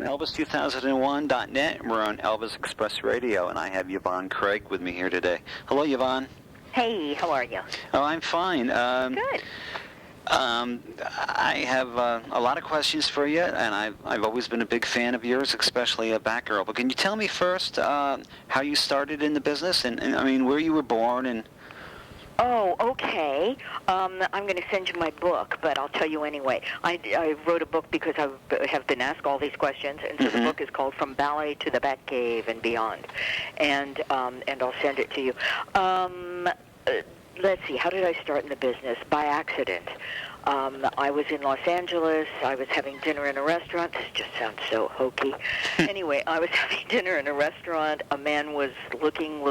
Elvis2001.net. We're on Elvis Express Radio, and I have Yvonne Craig with me here today. Hello, Yvonne. Hey, how are you? Oh, I'm fine. Good. I have a lot of questions for you, and I've always been a big fan of yours, especially Batgirl. But can you tell me first how you started in the business, and I mean, where you were born and... Oh, okay. I'm going to send you my book, but I'll tell you anyway. I wrote a book because I have been asked all these questions, and so the book is called From Ballet to the Batcave and Beyond, and I'll send it to you. Let's see, how did I start in the business? By accident. I was in Los Angeles. I was having dinner in a restaurant. This just sounds so hokey. Anyway, I was having dinner in a restaurant. A man was looking,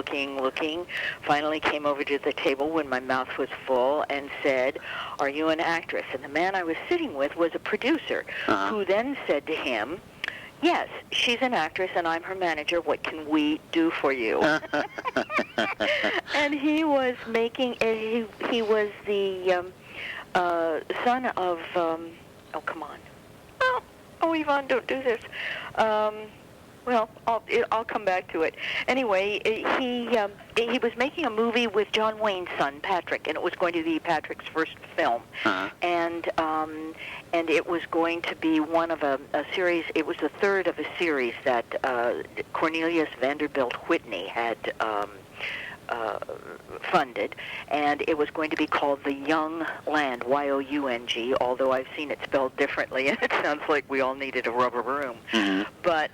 finally came over to the table when my mouth was full and said, "Are you an actress?" And the man I was sitting with was a producer who then said to him, "Yes, she's an actress, and I'm her manager. What can we do for you?" And he was making. He was the son of. Oh, come on. Oh, Yvonne, don't do this. Well, I'll come back to it. Anyway, he was making a movie with John Wayne's son, Patrick, and it was going to be Patrick's first film, and it was going to be one of a series. It was the third of a series that Cornelius Vanderbilt Whitney had funded, and it was going to be called The Young Land, Y-O-U-N-G, although I've seen it spelled differently, and it sounds like we all needed a rubber broom. But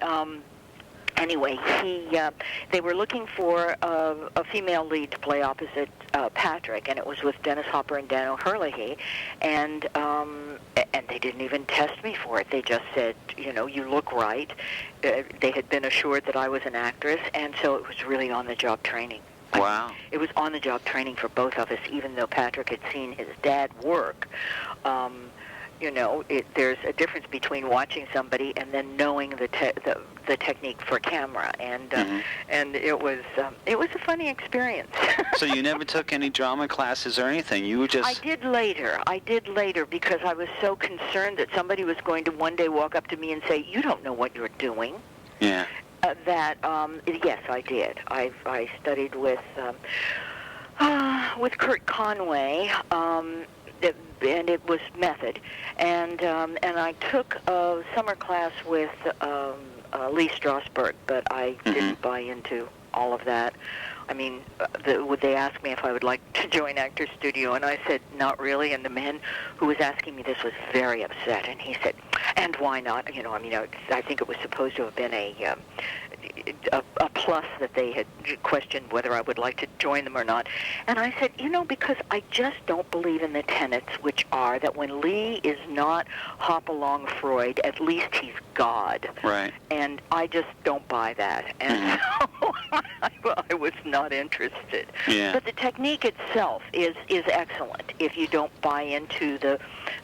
anyway, they were looking for a female lead to play opposite Patrick, and it was with Dennis Hopper and Dan O'Herlihy, and they didn't even test me for it. They just said, you know, you look right. They had been assured that I was an actress, and so it was really on-the-job training. Wow. It was on-the-job training for both of us, even though Patrick had seen his dad work. You know, there's a difference between watching somebody and then knowing the technique for camera, and it was a funny experience. So you never took any drama classes or anything? You were just... I did later because I was so concerned that somebody was going to one day walk up to me and say, "You don't know what you're doing." Yeah. Yes, I did. I studied with Kurt Conway, and it was method, and I took a summer class with Lee Strasberg, but I didn't buy into all of that. I mean, would they ask me if I would like to join Actors Studio, and I said, not really, and the man who was asking me this was very upset, and he said, "And why not?" You know, I mean, I think it was supposed to have been a plus that they had questioned whether I would like to join them or not. And I said, you know, because I just don't believe in the tenets, which are that when Lee is not Hopalong Freud, at least he's God. Right. And I just don't buy that. And so I was not interested. Yeah. But the technique itself is excellent if you don't buy into the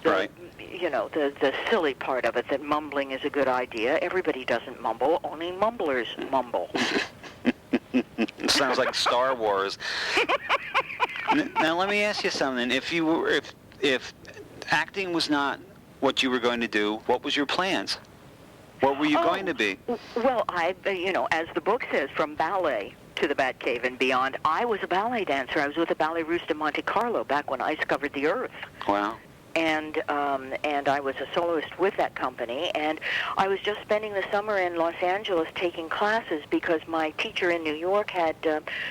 right. You know, the silly part of it, that mumbling is a good idea. Everybody doesn't mumble, only mumblers mumble. Sounds like Star Wars. Now let me ask you something. If acting was not what you were going to do, what was your plans? What were you going to be? Well, you know, as the book says, From Ballet to the Batcave and Beyond, I was a ballet dancer. I was with the Ballet Russe de Monte Carlo back when ice covered the earth. Wow. And I was a soloist with that company, and I was just spending the summer in Los Angeles taking classes because my teacher in New York had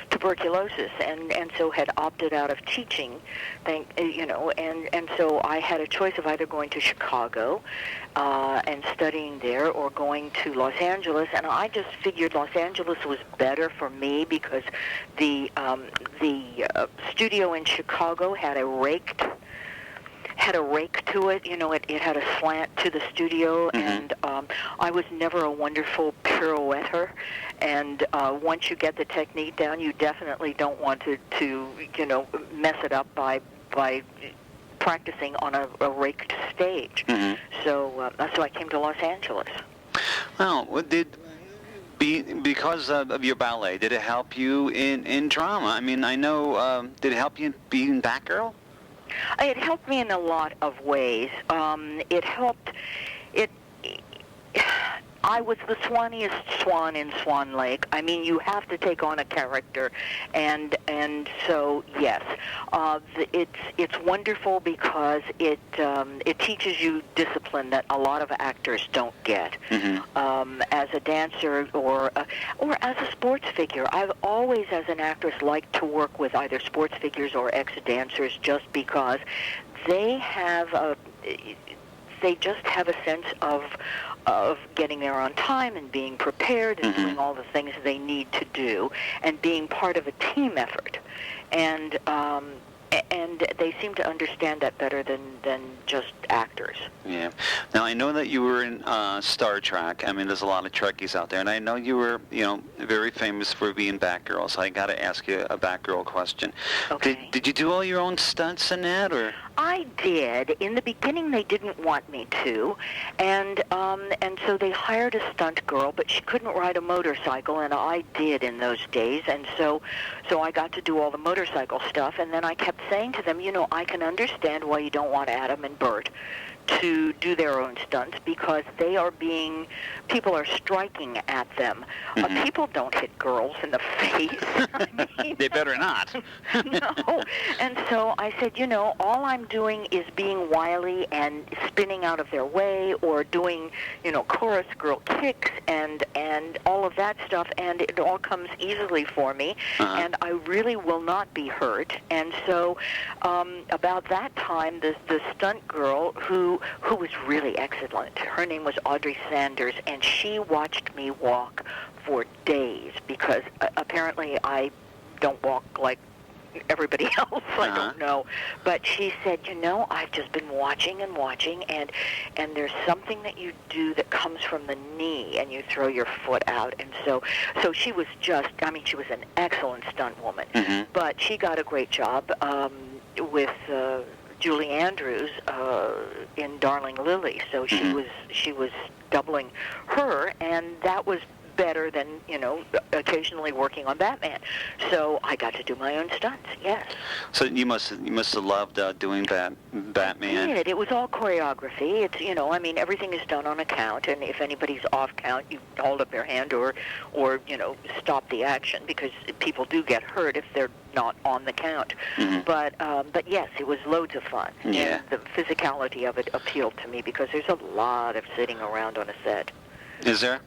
tuberculosis, and so had opted out of teaching, you know, and so I had a choice of either going to Chicago and studying there, or going to Los Angeles, and I just figured Los Angeles was better for me because the studio in Chicago had a rake to it, you know, it had a slant to the studio, and I was never a wonderful pirouetter, and once you get the technique down, you definitely don't want to you know, mess it up by practicing on a raked stage. So I came to Los Angeles. Well, because of your ballet, did it help you in drama? I mean, I know, did it help you being Batgirl? It helped me in a lot of ways. It helped. I was the swanniest swan in Swan Lake. I mean, you have to take on a character, and so yes, it's wonderful because it teaches you discipline that a lot of actors don't get. As a dancer or as a sports figure, I've always, as an actress, liked to work with either sports figures or ex-dancers, just because they just have a sense of getting there on time and being prepared and doing all the things they need to do and being part of a team effort. And they seem to understand that better than just actors. Yeah. Now, I know that you were in Star Trek. I mean, there's a lot of Trekkies out there, and I know you were, very famous for being Batgirl, so I got to ask you a Batgirl question. Okay. Did you do all your own stunts in that, or? I did. In the beginning, they didn't want me to, and so they hired a stunt girl, but she couldn't ride a motorcycle, and I did in those days, and so I got to do all the motorcycle stuff, and then I kept saying to them, I can understand why you don't want Adam and Bert to do their own stunts, because people are striking at them. People don't hit girls in the face. I mean, they better not. No. And so I said, all I'm doing is being wily and spinning out of their way, or doing, chorus girl kicks and all of that stuff, and it all comes easily for me, and I really will not be hurt. And so about that time, the stunt girl who was really excellent, her name was Audrey Sanders, and she watched me walk for days, because apparently I don't walk like everybody else. I don't know. But she said, I've just been watching and watching, and there's something that you do that comes from the knee, and you throw your foot out. And so she was just, she was an excellent stunt woman. But she got a great job with Julie Andrews in Darling Lily. So she was doubling her, and that was better than, occasionally working on Batman. So I got to do my own stunts, yes. So you must have loved doing Batman. I did. It was all choreography. It's, everything is done on a count, and if anybody's off count, you hold up their hand or stop the action, because people do get hurt if they're not on the count. But yes, it was loads of fun. Yeah. And the physicality of it appealed to me, because there's a lot of sitting around on a set. Is there?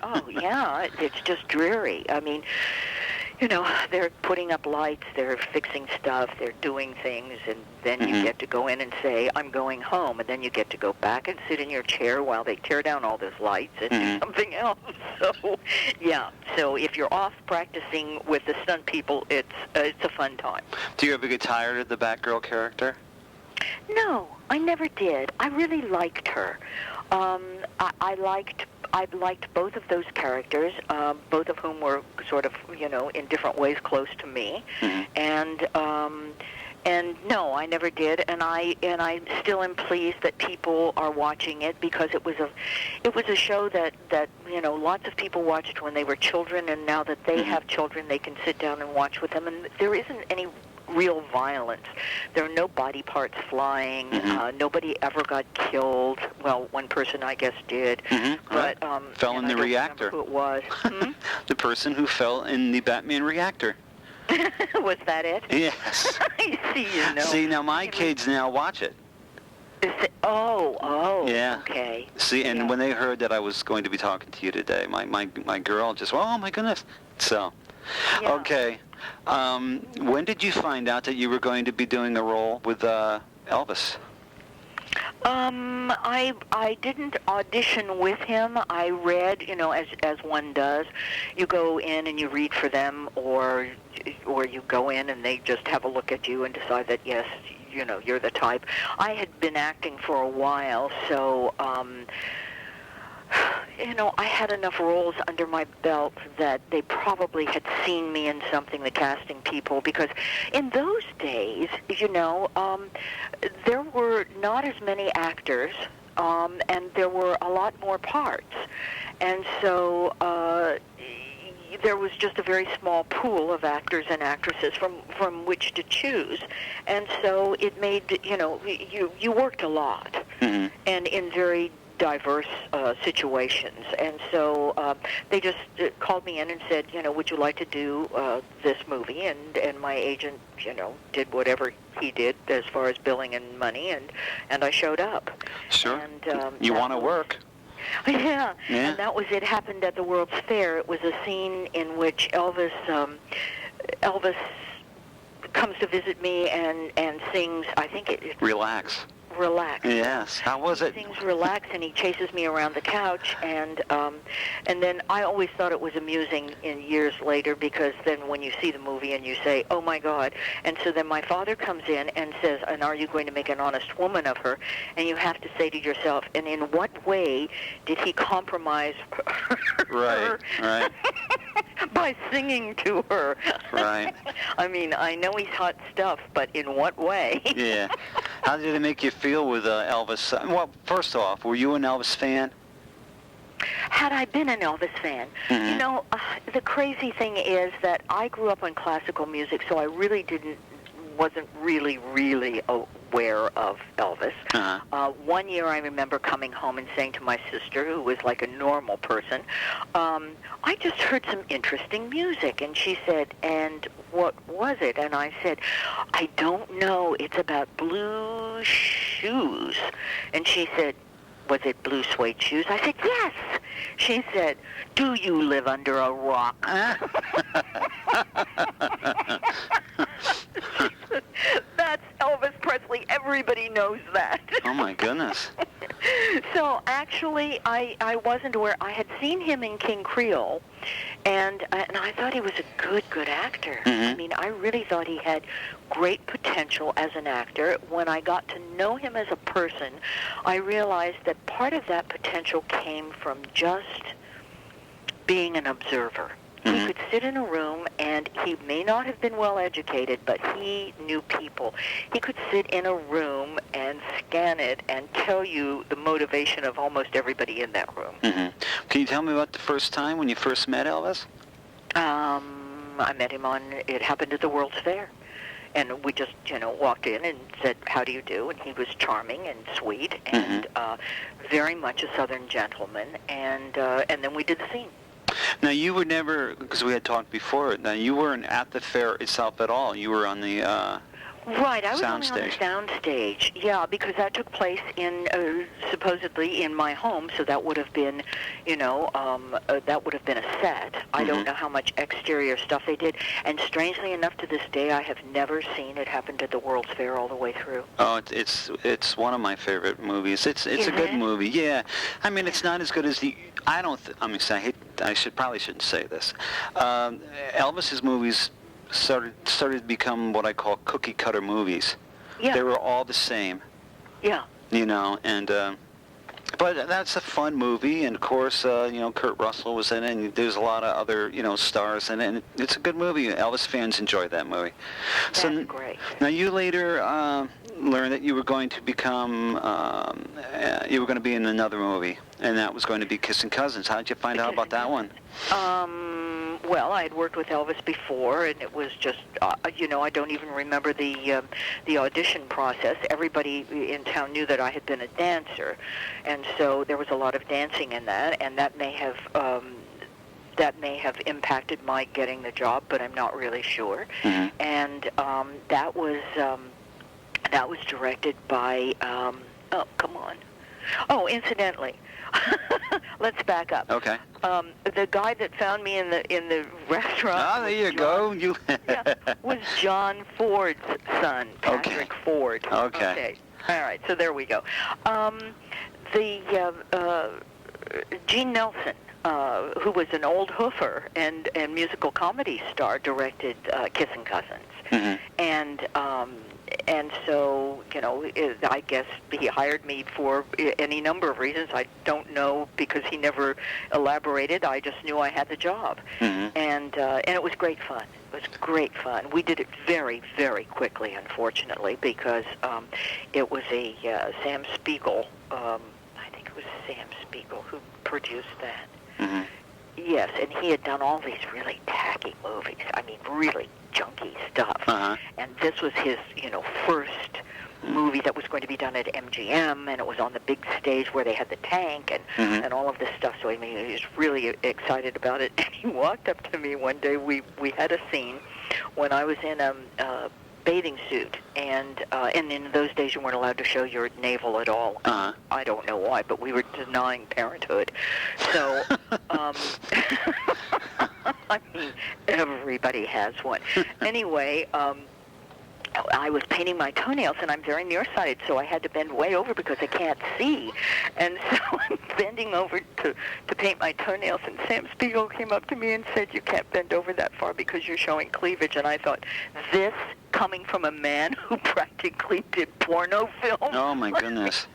Oh, yeah, it's just dreary. They're putting up lights, they're fixing stuff, they're doing things, and then you get to go in and say, I'm going home, and then you get to go back and sit in your chair while they tear down all those lights and do something else. So, yeah, so if you're off practicing with the stunt people, it's a fun time. Do you ever get tired of the Batgirl character? No, I never did. I really liked her. I liked both of those characters, both of whom were sort of, in different ways close to me, and no, I never did, and I still am pleased that people are watching it, because it was a show that lots of people watched when they were children, and now that they have children, they can sit down and watch with them, and there isn't any real violence. There are no body parts flying. Nobody ever got killed. Well, one person, I guess, did. But fell in the reactor. Who it was? The person who fell in the Batman reactor. Was that it? Yes. I see. See, now my kids now watch it. Oh. Yeah. Okay. See, and when they heard that I was going to be talking to you today, my girl just, oh my goodness. So, okay. When did you find out that you were going to be doing a role with Elvis? I didn't audition with him. I read, as one does. You go in and you read for them, or you go in and they just have a look at you and decide that, yes, you're the type. I had been acting for a while, so I had enough roles under my belt that they probably had seen me in something, the casting people, because in those days, there were not as many actors, and there were a lot more parts. And so there was just a very small pool of actors and actresses from which to choose. And so it made, you worked a lot, and in very diverse situations. And so they just called me in and said, would you like to do this movie? And my agent, did whatever he did as far as billing and money, and I showed up. Sure. And you want to work. Yeah, and that was it. Happened at the World's Fair. It was a scene in which Elvis comes to visit me and sings. I think Relax. Relax. Yes. How was it? He sings Relax, and he chases me around the couch, and then I always thought it was amusing in years later, because then when you see the movie and you say, oh my God, and so then my father comes in and says, and are you going to make an honest woman of her? And you have to say to yourself, and in what way did he compromise her? Right. By singing to her. Right. I mean, I know he's hot stuff, but in what way? Yeah. How did it make you feel with Elvis? Well, first off, were you an Elvis fan? Had I been an Elvis fan, the crazy thing is that I grew up on classical music, so I really wasn't really aware of Elvis. Uh-huh. One year I remember coming home and saying to my sister, who was like a normal person, I just heard some interesting music. And she said, and what was it? And I said, I don't know. It's about blue shoes. And she said, was it blue suede shoes? I said, yes. She said, do you live under a rock? That's Elvis Presley. Everybody knows that. Oh, my goodness. So, actually, I wasn't aware. I had seen him in King Creole, and I thought he was a good actor. Mm-hmm. I mean, I really thought he had great potential as an actor. When I got to know him as a person, I realized that part of that potential came from just being an observer. He could sit in a room, and he may not have been well educated, but he knew people. He could sit in a room and scan it and tell you the motivation of almost everybody in that room. Mm-hmm. Can you tell me about the first time when you first met Elvis? I met him it happened at the World's Fair. And we just, walked in and said, how do you do? And he was charming and sweet and very much a Southern gentleman. And then we did the scene. Now, you were never, because we had talked before, now you weren't at the fair itself at all. You were on the Right, I was only on the soundstage. soundstage. Yeah, because that took place in supposedly in my home, so that would have been, that would have been a set. I don't know how much exterior stuff they did, and strangely enough, to this day, I have never seen it happen at the World's Fair all the way through. Oh, it's one of my favorite movies. It's a good movie. Yeah, I mean, it's not as good as the. I probably shouldn't say this. Elvis's movies started to become what I call cookie cutter movies. Yeah. They were all the same. Yeah. And but that's a fun movie, and of course, Kurt Russell was in it, and there's a lot of other, stars in it, and it's a good movie. Elvis fans enjoyed that movie. That's great. Now, you later learned that you were going to become, you were going to be in another movie, and that was going to be Kissin Cousins. How did you find out about that one? Well, I had worked with Elvis before, and it was just, I don't even remember the audition process. Everybody in town knew that I had been a dancer, and so there was a lot of dancing in that, and that may have impacted my getting the job, but I'm not really sure. Mm-hmm. And that was directed by. Incidentally. Let's back up. Okay. The guy that found me in the restaurant. Ah, there you go. Was John Ford's son, Patrick Ford. Okay. All right. So there we go. Gene Nelson, who was an old hoofer and musical comedy star, directed Kissin Cousins. Mm-hmm. And so, I guess he hired me for any number of reasons. I don't know, because he never elaborated. I just knew I had the job. Mm-hmm. And it was great fun. It was great fun. We did it very, very quickly, unfortunately, because it was a Sam Spiegel, I think it was Sam Spiegel who produced that. Mm-hmm. Yes, and he had done all these really tacky movies. I mean, really junky stuff. Uh-huh. And this was his, first movie that was going to be done at MGM, and it was on the big stage where they had the tank and all of this stuff. So I mean, he was really excited about it. And he walked up to me one day. We had a scene when I was in a bathing suit, and in those days you weren't allowed to show your navel at all. I don't know why, but we were denying parenthood. So, I mean, everybody has one. Anyway, I was painting my toenails, and I'm very nearsighted, so I had to bend way over because I can't see. And so I'm bending over to paint my toenails, and Sam Spiegel came up to me and said, "You can't bend over that far because you're showing cleavage." And I thought, this coming from a man who practically did porno films? Oh, my goodness.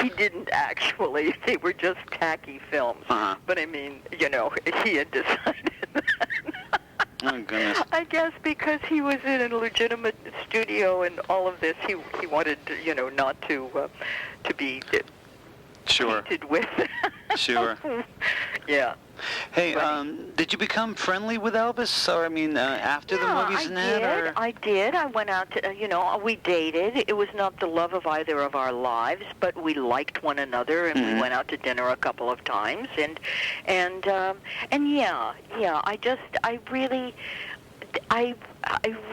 He didn't actually. They were just tacky films. But, I mean, you know, he had decided that. Oh, goodness. I guess because he was in a legitimate studio and all of this, he wanted, you know, not to be tainted with. Sure. Yeah. Hey, did you become friendly with Elvis? Or, I mean, after the movies and that? Or? I did. I went out to, you know, we dated. It was not the love of either of our lives, but we liked one another, and we went out to dinner a couple of times. And yeah, I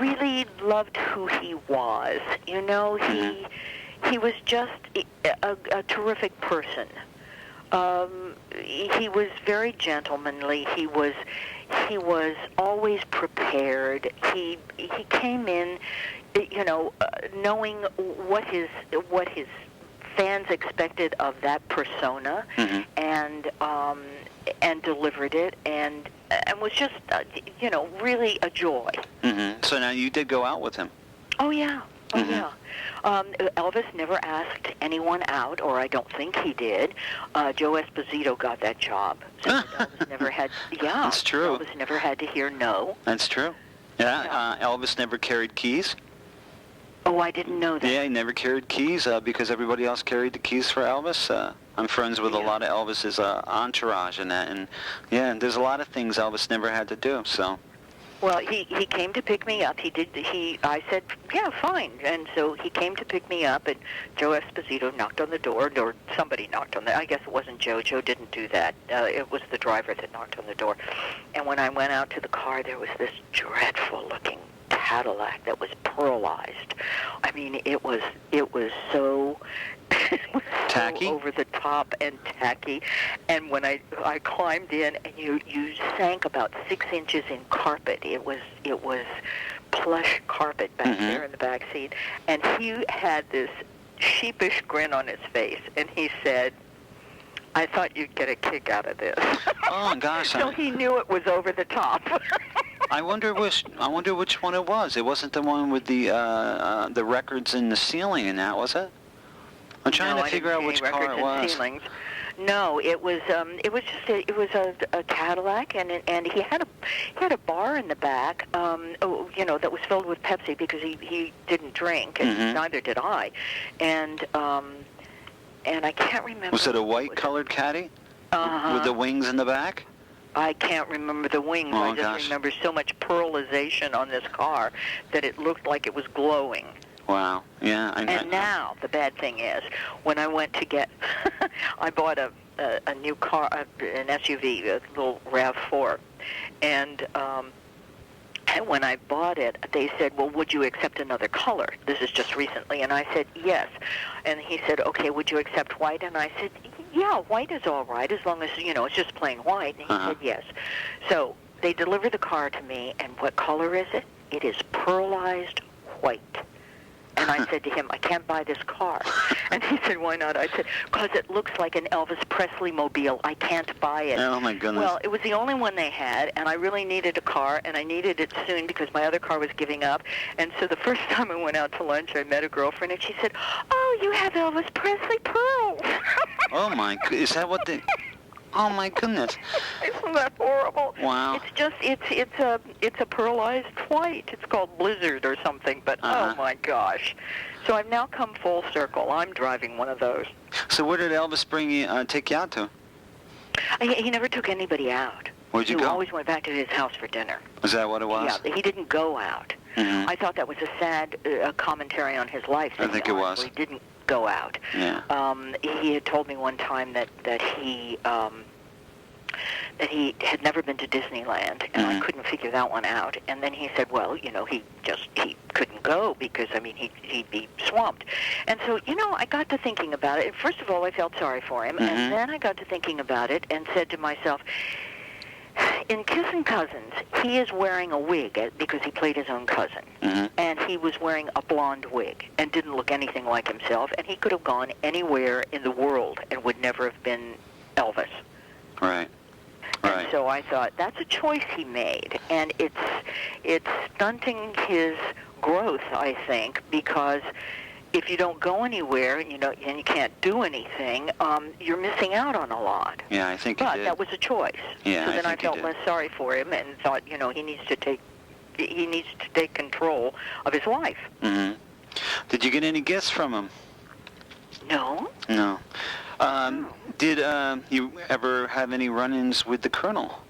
really loved who he was. You know, he was just a terrific person. He was very gentlemanly. He was always prepared. He came in, you know, knowing what his fans expected of that persona, and delivered it, and was just you know, really a joy. So now you did go out with him. Oh yeah. Oh, yeah. Elvis never asked anyone out, or I don't think he did. Joe Esposito got that job. So Elvis never had, That's true. Elvis never had to hear no. That's true. Yeah, Elvis never carried keys. Oh, I didn't know that. Yeah, he never carried keys because everybody else carried the keys for Elvis. I'm friends with a lot of Elvis's entourage and that. And, yeah, there's a lot of things Elvis never had to do, so... Well, he came to pick me up. I said, yeah, fine. And so he came to pick me up, and Joe Esposito knocked on the door, or somebody knocked on the, I guess it wasn't Joe. Joe didn't do that. It was the driver that knocked on the door. And when I went out to the car, there was this dreadful-looking Cadillac that was pearlized. I mean, it was so... tacky? So over the top and tacky. And when I climbed in, and you sank about 6 inches in carpet. It was plush carpet back there in the back seat. And he had this sheepish grin on his face, and he said, "I thought you'd get a kick out of this." Oh gosh! So he knew it was over the top. I wonder which one it was. It wasn't the one with the records in the ceiling and that, was it? I'm trying to figure out which car it was. No, it was just a Cadillac, and he had a bar in the back, you know, that was filled with Pepsi because he didn't drink, and neither did I, and I can't remember. Was it a white colored caddy with the wings in the back? I can't remember the wings. Oh, I just remember so much pearlization on this car that it looked like it was glowing. Wow. Yeah. And now the bad thing is, when I went to get, I bought a new car, an SUV, a little RAV4, and when I bought it, they said, "Well, would you accept another color?" This is just recently, and I said yes. And he said, "Okay, would you accept white?" And I said, "Yeah, white is all right as long as it's just plain white." And he said yes. So they delivered the car to me, and what color is it? It is pearlized white. And I said to him, "I can't buy this car." And he said, "Why not?" I said, "Because it looks like an Elvis Presley mobile. I can't buy it." Oh, my goodness. Well, it was the only one they had, and I really needed a car, and I needed it soon because my other car was giving up. And so the first time I went out to lunch, I met a girlfriend, and she said, "Oh, you have Elvis Presley pearls." Oh, my goodness. Is that what they... Oh, my goodness. Isn't that horrible? Wow. It's just, it's a pearlized white. It's called Blizzard or something, but oh my gosh. So I've now come full circle. I'm driving one of those. So where did Elvis take you out to? He never took anybody out. Where'd you go? He always went back to his house for dinner. Is that what it was? Yeah, he didn't go out. Mm-hmm. I thought that was a sad commentary on his life. I think it was. He didn't go out. Yeah. He had told me one time that he had never been to Disneyland, and I couldn't figure that one out. And then he said, well, you know, he couldn't go because, I mean, he'd be swamped. And so, you know, I got to thinking about it. First of all, I felt sorry for him, and then I got to thinking about it and said to myself, in Kissin Cousins, he is wearing a wig because he played his own cousin, and he was wearing a blonde wig and didn't look anything like himself, and he could have gone anywhere in the world and would never have been Elvis. Right. And so I thought, that's a choice he made, and it's stunting his growth, I think, because if you don't go anywhere and you can't do anything, you're missing out on a lot. Yeah, I think But he did. that was a choice. Yeah, so then I think he felt did. less sorry for him and thought, you know, he needs to take control of his life. Mm-hmm. Did you get any gifts from him? No. No. Did you ever have any run-ins with the Colonel?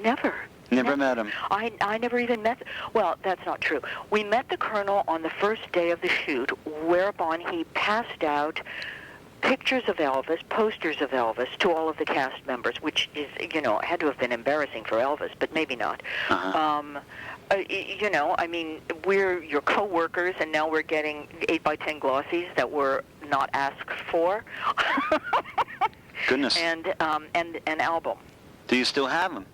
Never. Never met him. I never even met. Well, that's not true. We met the Colonel on the first day of the shoot, whereupon he passed out pictures of Elvis, posters of Elvis, to all of the cast members, which is, you know, had to have been embarrassing for Elvis, but maybe not. You know, I mean, we're your co-workers, and now we're getting 8x10 glossies that were not asked for. Goodness. And an album. Do you still have them?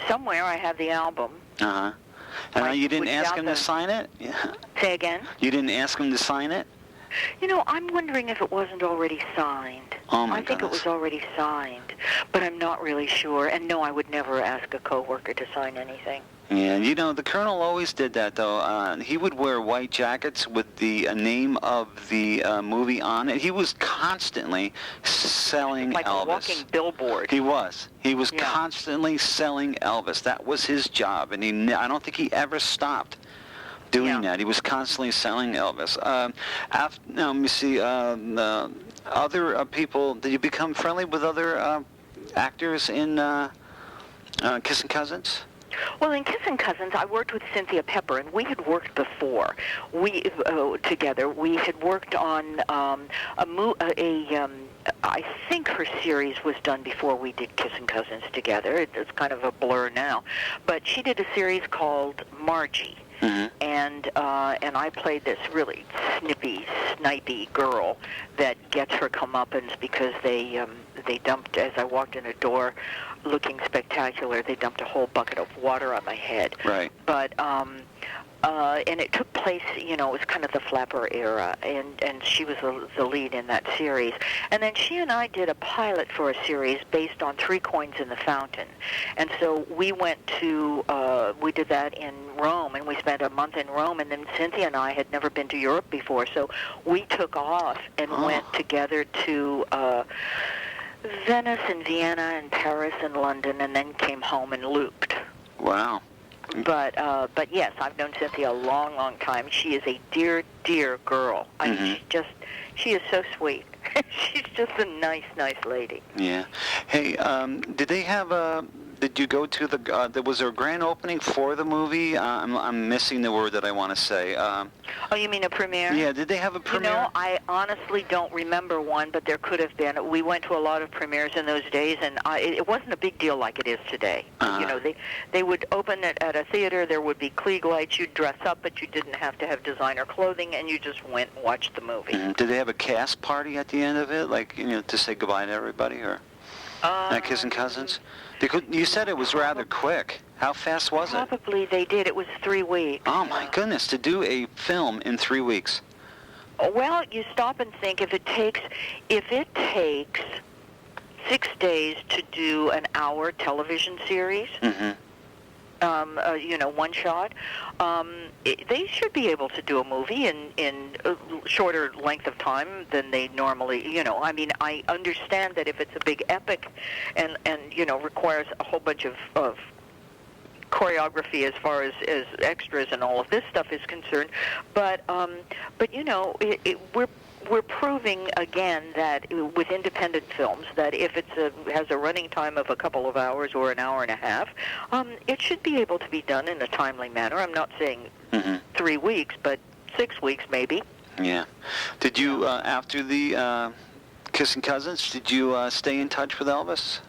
Somewhere I have the album. Uh-huh. And you didn't ask him to sign it? Yeah. Say again? You didn't ask him to sign it? You know, I'm wondering if it wasn't already signed. Oh, my I think goodness. it was already signed, but I'm not really sure. And no, I would never ask a coworker to sign anything. Yeah, you know, the Colonel always did that, though. He would wear white jackets with the name of the movie on it. He was constantly selling like Elvis. a walking billboard. He was. He was Yeah. constantly selling Elvis. That was his job, and I don't think he ever stopped doing that. He was constantly selling Elvis. Now, let me see. Other people, did you become friendly with other actors in Kissin Cousins? Well, in Kissin Cousins, I worked with Cynthia Pepper, and we had worked before. We together. We had worked on I think her series was done before we did Kissin Cousins together. It's kind of a blur now, but she did a series called Margie. And I played this really snipey girl that gets her comeuppance because they dumped, as I walked in a door looking spectacular, they dumped a whole bucket of water on my head. Right. But and it took place, you know, it was kind of the Flapper era, and she was the lead in that series. And then she and I did a pilot for a series based on Three Coins in the Fountain. And so we went to, we did that in Rome, and we spent a month in Rome, and then Cynthia and I had never been to Europe before, so we took off and went together to Venice and Vienna and Paris and London, and then came home and looped. Wow. But yes, I've known Cynthia a long, long time. She is a dear, dear girl. I mean, she is so sweet. She's just a nice, nice lady. Yeah. Hey, did they have did you go to the, was there a grand opening for the movie? I'm missing the word that I want to say. Oh, you mean a premiere? Yeah, did they have a premiere? You know, I honestly don't remember one, but there could have been. We went to a lot of premieres in those days, and it wasn't a big deal like it is today. You know, they would open it at a theater, there would be Klieg lights, you'd dress up, but you didn't have to have designer clothing, and you just went and watched the movie. Did they have a cast party at the end of it, like, you know, to say goodbye to everybody, or at Kissin Cousins? You said it was rather quick. How fast was it? Probably they did. It was 3 weeks. Oh, my goodness, to do a film in 3 weeks. Well, you stop and think, if it takes 6 days to do an hour television series, you know, one shot, they should be able to do a movie in a shorter length of time than they normally, you know. I mean, I understand that if it's a big epic and you know, requires a whole bunch of choreography as far as extras and all of this stuff is concerned, but you know, we're we're proving again that with independent films that if it has a running time of a couple of hours or an hour and a half, it should be able to be done in a timely manner. I'm not saying 3 weeks, but 6 weeks maybe. Yeah. Did you after the Kissin Cousins? Did you stay in touch with Elvis?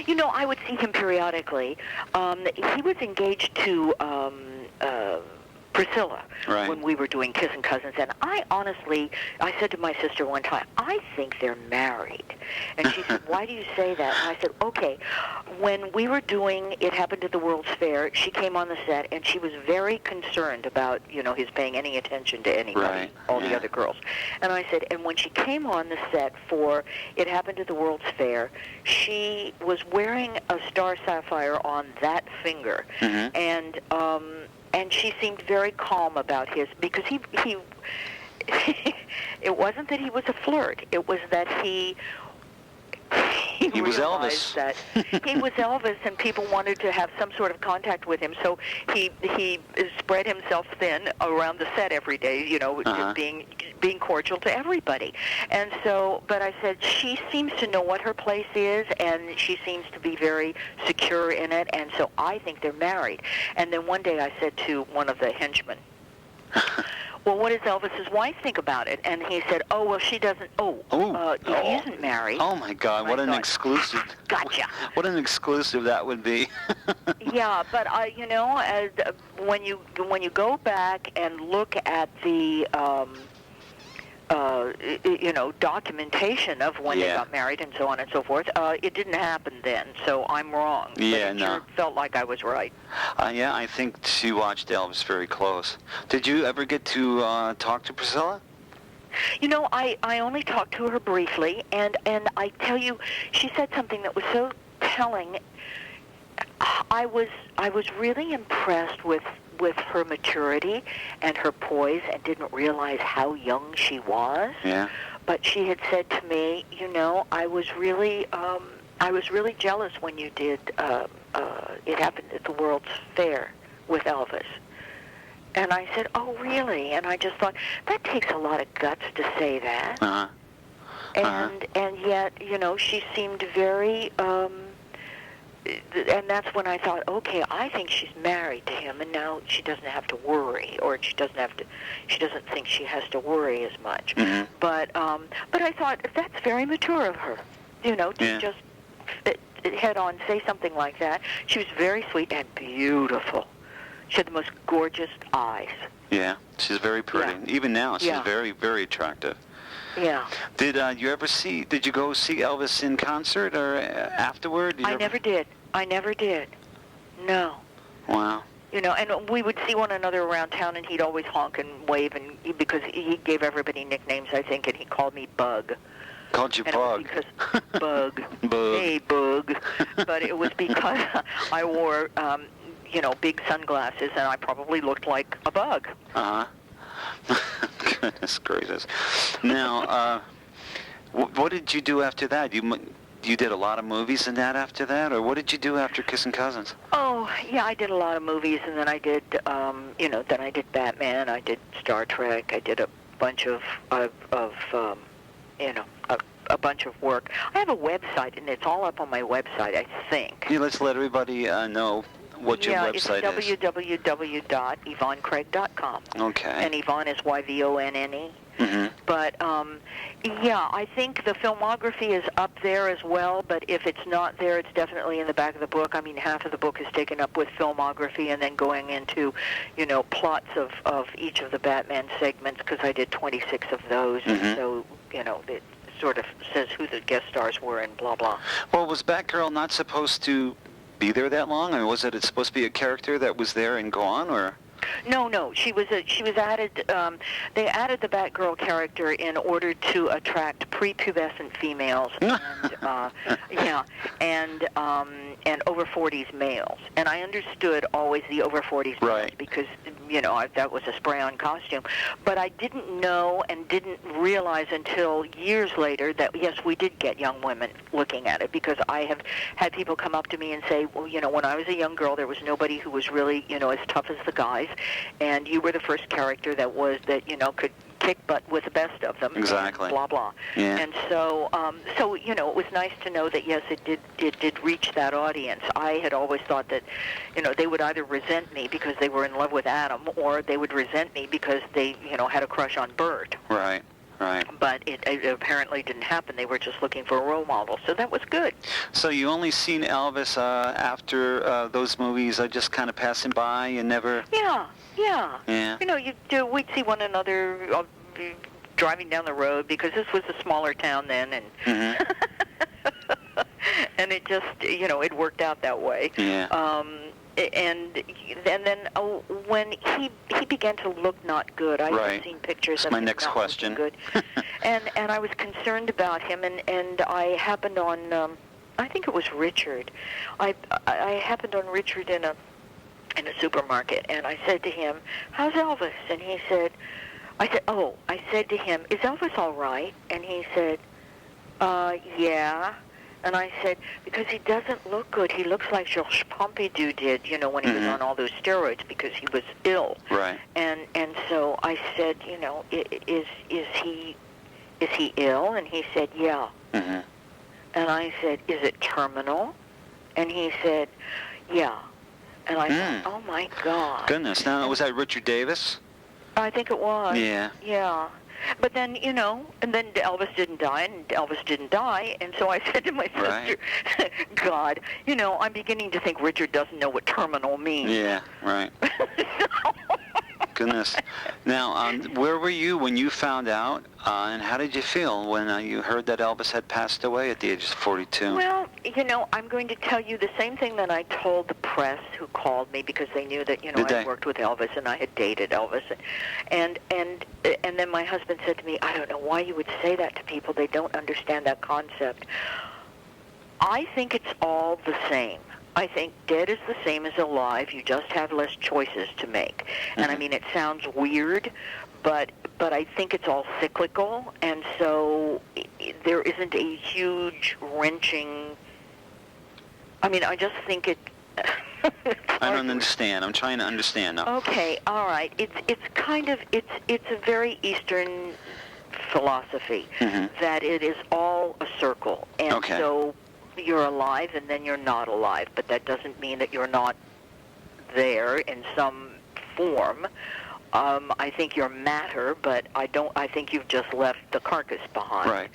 You know, I would see him periodically. He was engaged to Priscilla when we were doing Kissin Cousins, and I said to my sister one time, I think they're married. And she said, why do you say that? And I said, okay, when we were doing It Happened at the World's Fair, she came on the set, and she was very concerned about, his paying any attention to anybody, the other girls. And I said, and when she came on the set for It Happened at the World's Fair, she was wearing a star sapphire on that finger, and she seemed very calm about his, because he it wasn't that he was a flirt. It was that he was Elvis. That he was Elvis, and people wanted to have some sort of contact with him. So he spread himself thin around the set every day, just being cordial to everybody. And so, but I said, she seems to know what her place is, and she seems to be very secure in it, and so I think they're married. And then one day I said to one of the henchmen, well, what does Elvis's wife think about it? And he said, oh, well, she doesn't, he isn't married. Oh, my God, what an exclusive. Gotcha. What an exclusive that would be. Yeah, but, when you go back and look at the, documentation of when they got married and so on and so forth, it didn't happen then, so I'm wrong. Yeah, but it sure felt like I was right. I think she watched Elvis very close. Did you ever get to talk to Priscilla? I only talked to her briefly, and I tell you, she said something that was so telling. I was really impressed with her maturity and her poise, and didn't realize how young she was. Yeah. But she had said to me, I was really jealous when you did It Happened at the World's Fair with Elvis. And I said, oh, really? And I just thought, that takes a lot of guts to say that. And yet, she seemed very, and that's when I thought, okay, I think she's married to him, and now she doesn't have to worry, or she doesn't think she has to worry as much. But I thought, that's very mature of her, to just head on say something like that. She was very sweet and beautiful. She had the most gorgeous eyes. Yeah, she's very pretty. Yeah. Even now, she's very, very attractive. Yeah. Did you go see Elvis in concert or afterward? I never did. No. Wow. And we would see one another around town, and he'd always honk and wave, and because he gave everybody nicknames, I think, and he called me Bug. Called you Bug. Bug. Bug. Hey, Bug. But it was because I wore, big sunglasses, and I probably looked like a bug. Goodness gracious. Now, what did you do after that? You did a lot of movies and that after that, or what did you do after Kissin Cousins? Oh, yeah, I did a lot of movies, and then I did, then I did Batman, I did Star Trek, I did a bunch of a bunch of work. I have a website, and it's all up on my website, I think. Yeah, let's let everybody know what your website is. Yeah, it's www.YvonneCraig.com. Okay. And Yvonne is Y-V-O-N-N-E. But, I think the filmography is up there as well, but if it's not there, it's definitely in the back of the book. I mean, half of the book is taken up with filmography and then going into, plots of each of the Batman segments, because I did 26 of those, and so, it sort of says who the guest stars were and blah, blah. Well, was Batgirl not supposed to be there that long? I mean, was it supposed to be a character that was there and gone, or? No. She was added. They added the Batgirl character in order to attract prepubescent females, and over 40s males. And I understood always the over 40s males because that was a spray-on costume. But I didn't know and didn't realize until years later that yes, we did get young women looking at it, because I have had people come up to me and say, well, when I was a young girl, there was nobody who was really as tough as the guys. And you were the first character that kick butt with the best of them. Exactly. And blah blah. Yeah. And so, it was nice to know that yes, it did reach that audience. I had always thought that, they would either resent me because they were in love with Adam, or they would resent me because they, had a crush on Bert. Right. Right. But it apparently didn't happen. They were just looking for a role model, so that was good. So you only seen Elvis after those movies, just kind of passing by and never... Yeah. Yeah. We'd see one another driving down the road, because this was a smaller town then, and and it just, it worked out that way. Yeah. And then when he began to look not good, I had seen pictures of my him next not question. looking good, and I was concerned about him, and I happened on I think it was Richard. I happened on Richard in a supermarket, and I said to him, "How's Elvis?" And he said, I said to him, "Is Elvis all right?" And he said, "Yeah." And I said, because he doesn't look good. He looks like Georges Pompidou did, when he was on all those steroids, because he was ill. Right. And so I said, is he ill? And he said, yeah. Mm-hmm. And I said, is it terminal? And he said, yeah. And I thought, oh my God. Goodness. Now, was that Richard Davis? I think it was. Yeah. Yeah. But then, and then Elvis didn't die, and so I said to my sister, God, I'm beginning to think Richard doesn't know what terminal means. Yeah, right. Goodness. Now, where were you when you found out, and how did you feel when you heard that Elvis had passed away at the age of 42? Well, I'm going to tell you the same thing that I told the press who called me, because they knew that, I worked with Elvis and I had dated Elvis. And then my husband said to me, I don't know why you would say that to people. They don't understand that concept. I think it's all the same. I think dead is the same as alive. You just have less choices to make. And I mean, it sounds weird, but I think it's all cyclical, and so there isn't a huge wrenching. I mean, I just think it. I don't understand. I'm trying to understand now. Okay, all right. It's kind of it's a very Eastern philosophy that it is all a circle, and so you're alive and then you're not alive, but that doesn't mean that you're not there in some form. I think you're matter, but I think you've just left the carcass behind. Right.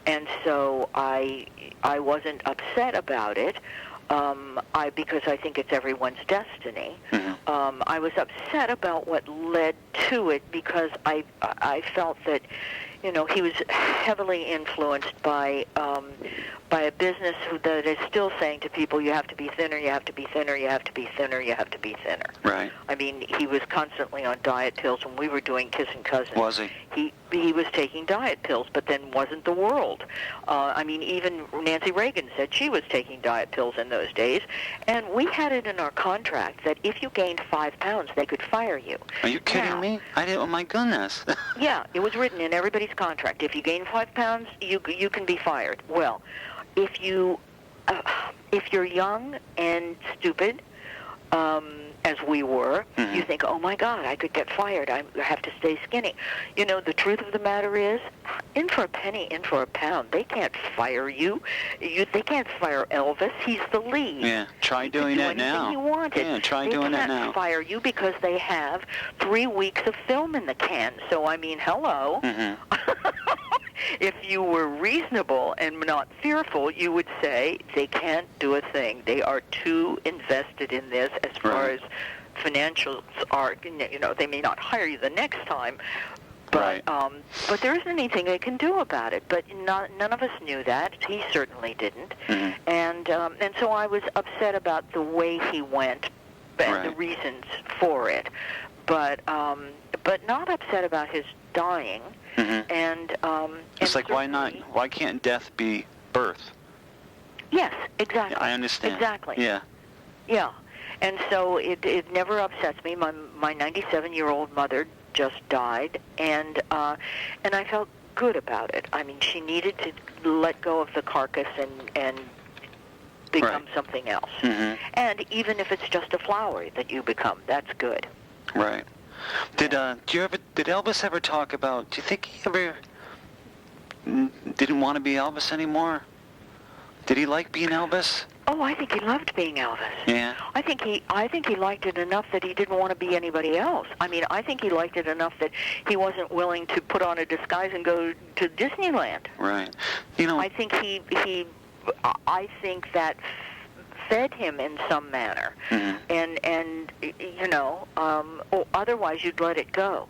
And so I wasn't upset about it. Because I think it's everyone's destiny. I was upset about what led to it, because I felt that, he was heavily influenced by a business that is still saying to people, you have to be thinner, you have to be thinner, you have to be thinner, you have to be thinner. Right. I mean, he was constantly on diet pills when we were doing Kissin Cousins. Was he? He was taking diet pills, but then wasn't the world. I mean, even Nancy Reagan said she was taking diet pills in those days, and we had it in our contract that if you gained 5 pounds, they could fire you. Are you kidding me? I didn't. Oh my goodness. Yeah, it was written in everybody's contract. If you gain 5 pounds, you can be fired. Well, if you're young and stupid, as we were, you think, oh my God, I could get fired. I have to stay skinny. The truth of the matter is, in for a penny, in for a pound. They can't fire you. They can't fire Elvis. He's the lead. Yeah, try doing that now. He wanted. Yeah, try doing that now. They can't fire you because they have 3 weeks of film in the can. So, I mean, hello. If you were reasonable and not fearful, you would say they can't do a thing. They are too invested in this as far as financials are. They may not hire you the next time, but but there isn't anything they can do about it. But none of us knew that. He certainly didn't. And so I was upset about the way he went and the reasons for it, but not upset about his dying. And it's like, why not? Why can't death be birth? Yes, exactly. Yeah, I understand. Exactly. Yeah. Yeah. And so it never upsets me. My 97-year-old mother just died, and I felt good about it. I mean, she needed to let go of the carcass and become something else. And even if it's just a flower that you become, that's good. Right. Did you ever did Elvis ever talk about? Do you think he ever didn't want to be Elvis anymore? Did he like being Elvis? Oh, I think he loved being Elvis. Yeah. I think he liked it enough that he didn't want to be anybody else. I mean, I think he liked it enough that he wasn't willing to put on a disguise and go to Disneyland. Right. You know. I think I think that fed him in some manner, and you know, otherwise you'd let it go.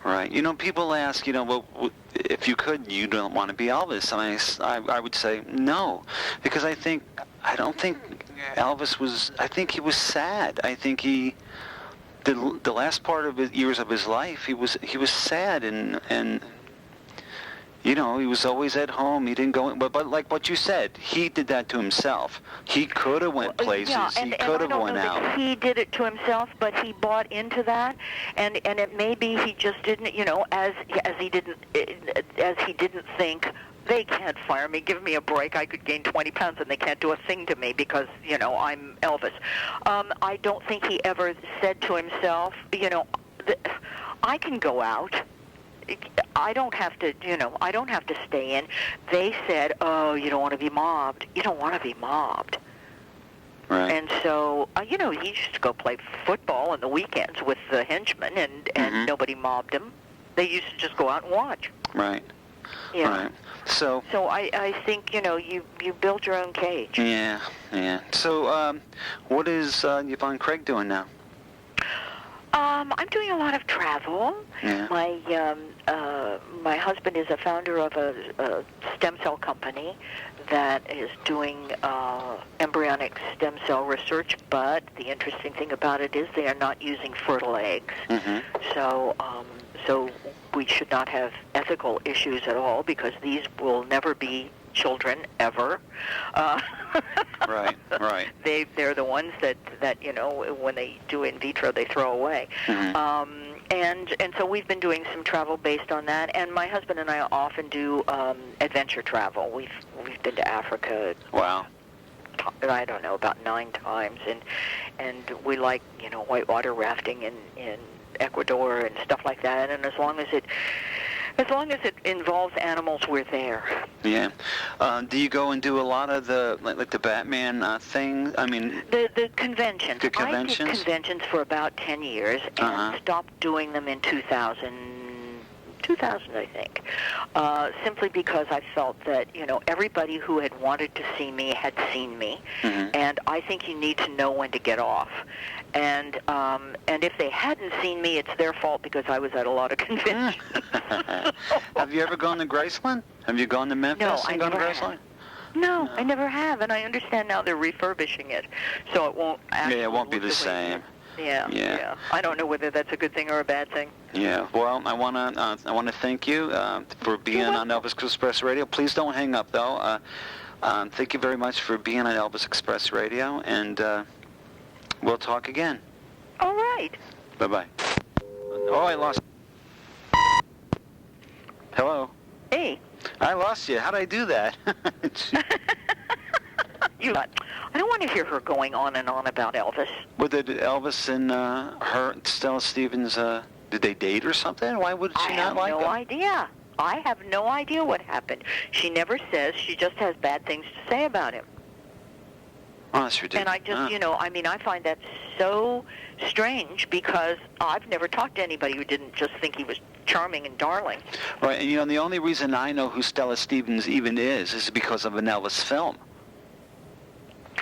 Right. You know, people ask, you know, well, if you could, you don't want to be Elvis. I would say no, because I don't think Elvis was. I think he was sad. I think the last part of his years of his life, he was sad and. You know, he was always at home. He didn't go, but like what you said, he did that to himself. He could have went places. Yeah, he could have went out. That he did it to himself, but he bought into that, and it may be he just didn't, you know, as he didn't think. They can't fire me. Give me a break. I could gain 20 pounds, and they can't do a thing to me because, you know, I'm Elvis. I don't think he ever said to himself, you know, I can go out. I don't have to, you know, I don't have to stay in. They said, oh, you don't want to be mobbed. You don't want to be mobbed. Right. And so, you know, he used to go play football on the weekends with the henchmen, and nobody mobbed him. They used to just go out and watch. Right. Yeah. Right. So I think, you know, you build your own cage. Yeah, yeah. So what is Yvonne Craig doing now? I'm doing a lot of travel. Yeah. My husband is a founder of a stem cell company that is doing embryonic stem cell research, but the interesting thing about it is they are not using fertile eggs. So we should not have ethical issues at all because these will never be children ever. Right. They're the ones that you know, when they do in vitro they throw away. And so we've been doing some travel based on that, and my husband and I often do adventure travel. We've been to Africa. Wow. I don't know, about 9 times, and we like, you know, whitewater rafting in Ecuador and stuff like that. And as long as it involves animals, we're there. Yeah. Do you go and do a lot of the like the Batman thing? I mean, the conventions. The conventions? I did conventions for about 10 years and stopped doing them in 2000, I think, simply because I felt that, you know, everybody who had wanted to see me had seen me, and I think you need to know when to get off. And if they hadn't seen me, it's their fault because I was at a lot of conventions. Have you ever gone to Graceland? Have you gone to Memphis and gone to never Graceland? have. No, I never have, and I understand now they're refurbishing it, so it won't actually Yeah, it won't be look the way same. Yeah. I don't know whether that's a good thing or a bad thing. Yeah. Well, I wanna thank you for being on Elvis Express Radio. Please don't hang up though. Thank you very much for being on Elvis Express Radio, and we'll talk again. All right. Bye-bye. Oh, I lost. Hello. Hey. I lost you. How'd I do that? I don't want to hear her going on and on about Elvis. Well, did Elvis and her, Stella Stevens, did they date or something? Why would she not like him? I have no idea what happened. She never says. She just has bad things to say about him. Oh, that's ridiculous. And I just, you know, I mean, I find that so strange because I've never talked to anybody who didn't just think he was charming and darling. Right, and you know, the only reason I know who Stella Stevens even is because of an Elvis film.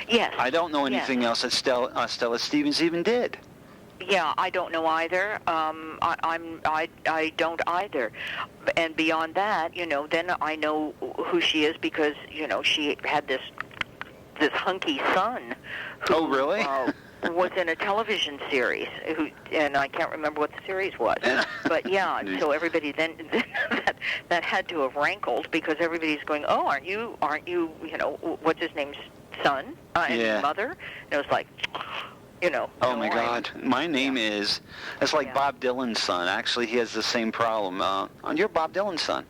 Yes. I don't know anything else that Stella Stevens even did. Yeah, I don't know either. I don't either. And beyond that, you know, then I know who she is because, you know, she had this hunky son who oh, really? was in a television series, and I can't remember what the series was. But yeah, so everybody then that had to have rankled because everybody's going, oh, aren't you, you know, what's his name's son and mother? And it was like, you know. Oh my God, my name is. It's like Bob Dylan's son. Actually, he has the same problem. You're Bob Dylan's son.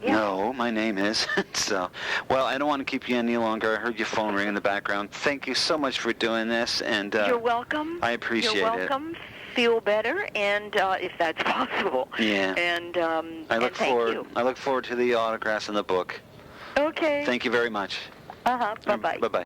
Yeah. No, my name is. So, well, I don't want to keep you any longer. I heard your phone ring in the background. Thank you so much for doing this, and you're welcome. I appreciate it. You're welcome. feel better, and if that's possible. Yeah. And I look thank forward. you. I look forward to the autographs in the book. Okay. Thank you very much. Bye-bye. Bye-bye.